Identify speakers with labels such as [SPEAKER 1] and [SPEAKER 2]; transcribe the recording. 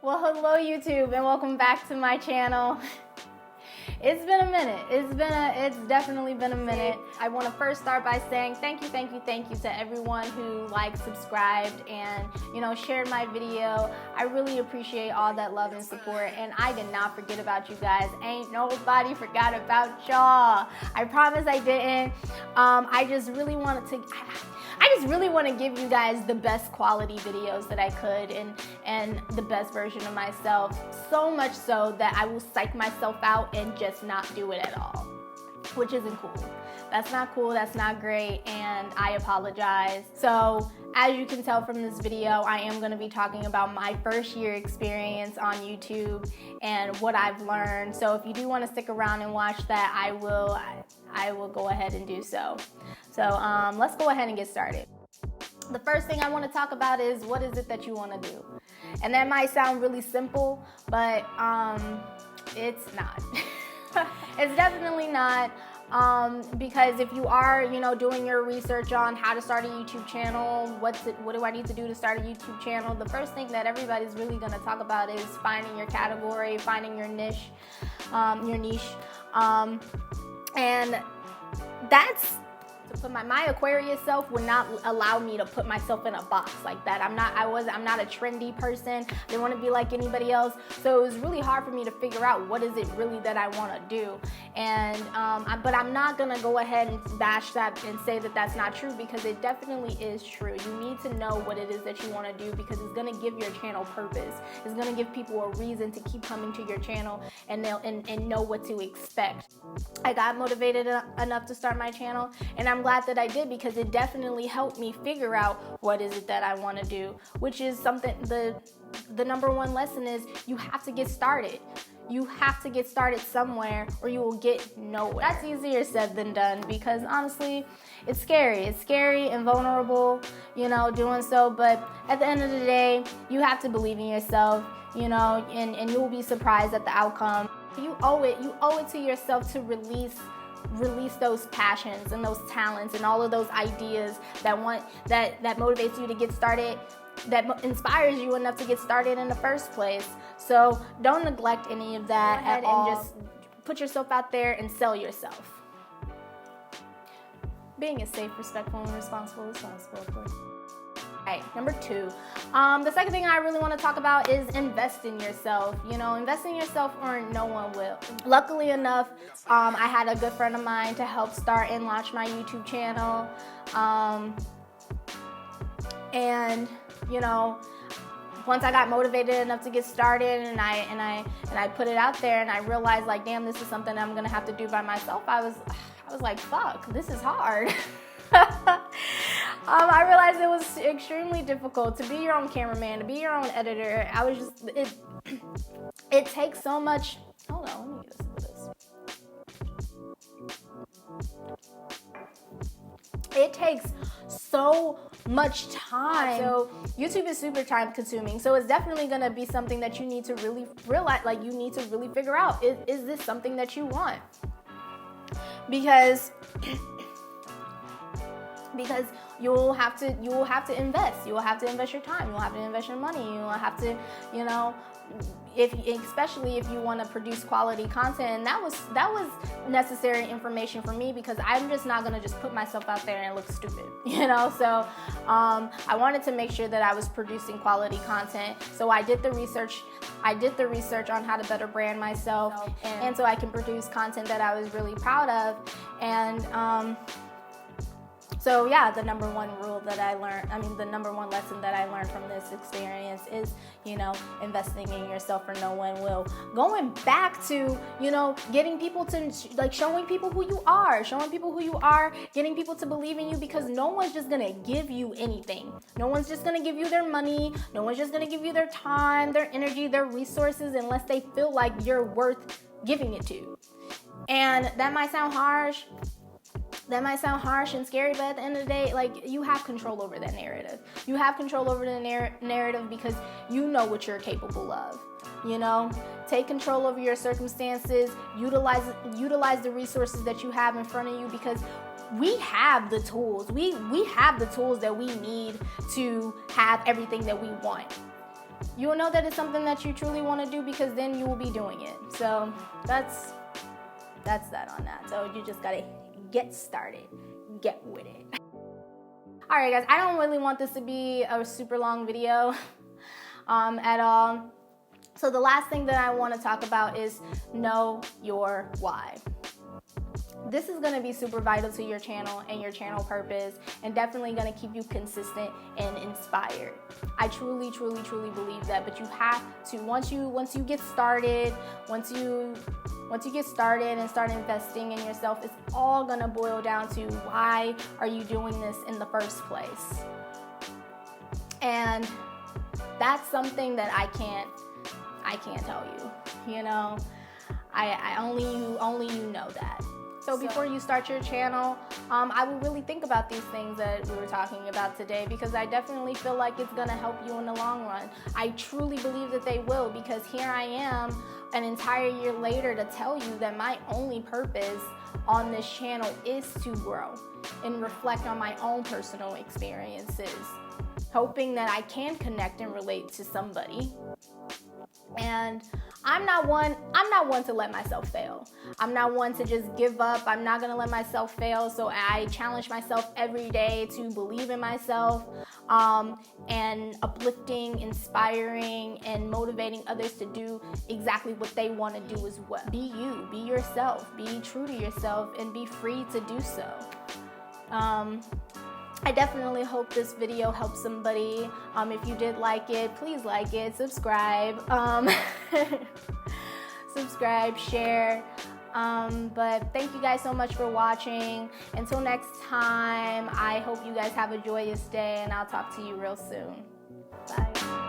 [SPEAKER 1] Well, hello YouTube, and welcome back to my channel. It's been a minute. It's definitely been a minute. I want to first start by saying thank you to everyone who liked, subscribed, and shared my video. I really appreciate all that love and support, and I did not forget about you guys. Ain't nobody forgot about y'all. I promise I didn't. I just really want to give you guys the best quality videos that I could and the best version of myself. So much so that I will psych myself out and just not do it at all, which isn't cool. That's not cool, that's not great, and I apologize. So as you can tell from this video, I am going to be talking about my first year experience on YouTube and what I've learned. So if you do want to stick around and watch that, I will go ahead and do so. So let's go ahead and get started. The first thing I want to talk about is what is it that you want to do? And that might sound really simple, but it's not. It's definitely not. Because if you are, doing your research on how to start a YouTube channel, what do I need to do to start a YouTube channel? The first thing that everybody's really going to talk about is finding your category, finding your niche, and that's. But my Aquarius self would not allow me to put myself in a box like that. I'm not a trendy person. I didn't want to be like anybody else. So it was really hard for me to figure out what is it really that I want to do. And but I'm not gonna go ahead and bash that and say that that's not true, because it definitely is true. You need to know what it is that you want to do, because it's gonna give your channel purpose. It's gonna give people a reason to keep coming to your channel and know what to expect. I got motivated enough to start my channel, and I'm glad that I did, because it definitely helped me figure out what is it that I want to do, which is something, the number one lesson is you have to get started. You have to get started somewhere or you will get nowhere. That's easier said than done, because honestly, it's scary. It's scary and vulnerable, doing so, but at the end of the day, you have to believe in yourself, and you will be surprised at the outcome. You owe it to yourself to release those passions and those talents and all of those ideas that motivates you to get started, that inspires you enough to get started in the first place. So don't neglect any of that at all. And just put yourself out there and sell yourself. Being a safe, respectful, and responsible, of course. Alright, number 2. The second thing I really want to talk about is invest in yourself. Invest in yourself or no one will. Luckily enough, I had a good friend of mine to help start and launch my YouTube channel. Once I got motivated enough to get started and I put it out there and I realized, like, damn, this is something I'm gonna have to do by myself. I was like, fuck, this is hard. I realized it was extremely difficult to be your own cameraman, to be your own editor. It takes so much. Hold on, let me get a sip of this. It takes so much time. So YouTube is super time consuming. So it's definitely gonna be something that you need to really realize, like you need to really figure out, is this something that you want? Because you'll have to invest. You will have to invest your time. You will have to invest your money. You will have to, especially if you want to produce quality content. And that was necessary information for me, because I'm just not gonna just put myself out there and look stupid, So I wanted to make sure that I was producing quality content. So I did the research. On how to better brand myself, and so I can produce content that I was really proud of. And so yeah, the number one lesson that I learned from this experience is, investing in yourself or no one will. Going back to, getting people to, showing people who you are, getting people to believe in you, because no one's just gonna give you anything. No one's just gonna give you their money. No one's just gonna give you their time, their energy, their resources, unless they feel like you're worth giving it to. And that might sound harsh. And scary, but at the end of the day, you have control over that narrative. You have control over the narrative because you know what you're capable of. Take control over your circumstances. Utilize the resources that you have in front of you, because we have the tools. We have the tools that we need to have everything that we want. you will know that it's something that you truly want to do, because then you will be doing it. So that's that on that. So you just gotta get started, get with it. All right, guys, I don't really want this to be a super long video at all. So the last thing that I want to talk about is know your why. This is going to be super vital to your channel and your channel purpose, and definitely going to keep you consistent and inspired. I truly, truly, truly believe that. But you have to, once you get started, once you get started and start investing in yourself, it's all going to boil down to, why are you doing this in the first place? And that's something that I can't tell you. You know, I only you know that. So before you start your channel, I would really think about these things that we were talking about today, because I definitely feel like it's gonna help you in the long run. I truly believe that they will, because here I am an entire year later to tell you that my only purpose on this channel is to grow and reflect on my own personal experiences, hoping that I can connect and relate to somebody. And I'm not one to let myself fail. I'm not one to just give up. I'm not gonna let myself fail. So I challenge myself every day to believe in myself, and uplifting, inspiring, and motivating others to do exactly what they want to do as well. Be you, be yourself, be true to yourself, and be free to do so. I definitely hope this video helped somebody. If you did like it, please like it, subscribe, subscribe, share. But thank you guys so much for watching. Until next time, I hope you guys have a joyous day, and I'll talk to you real soon. Bye.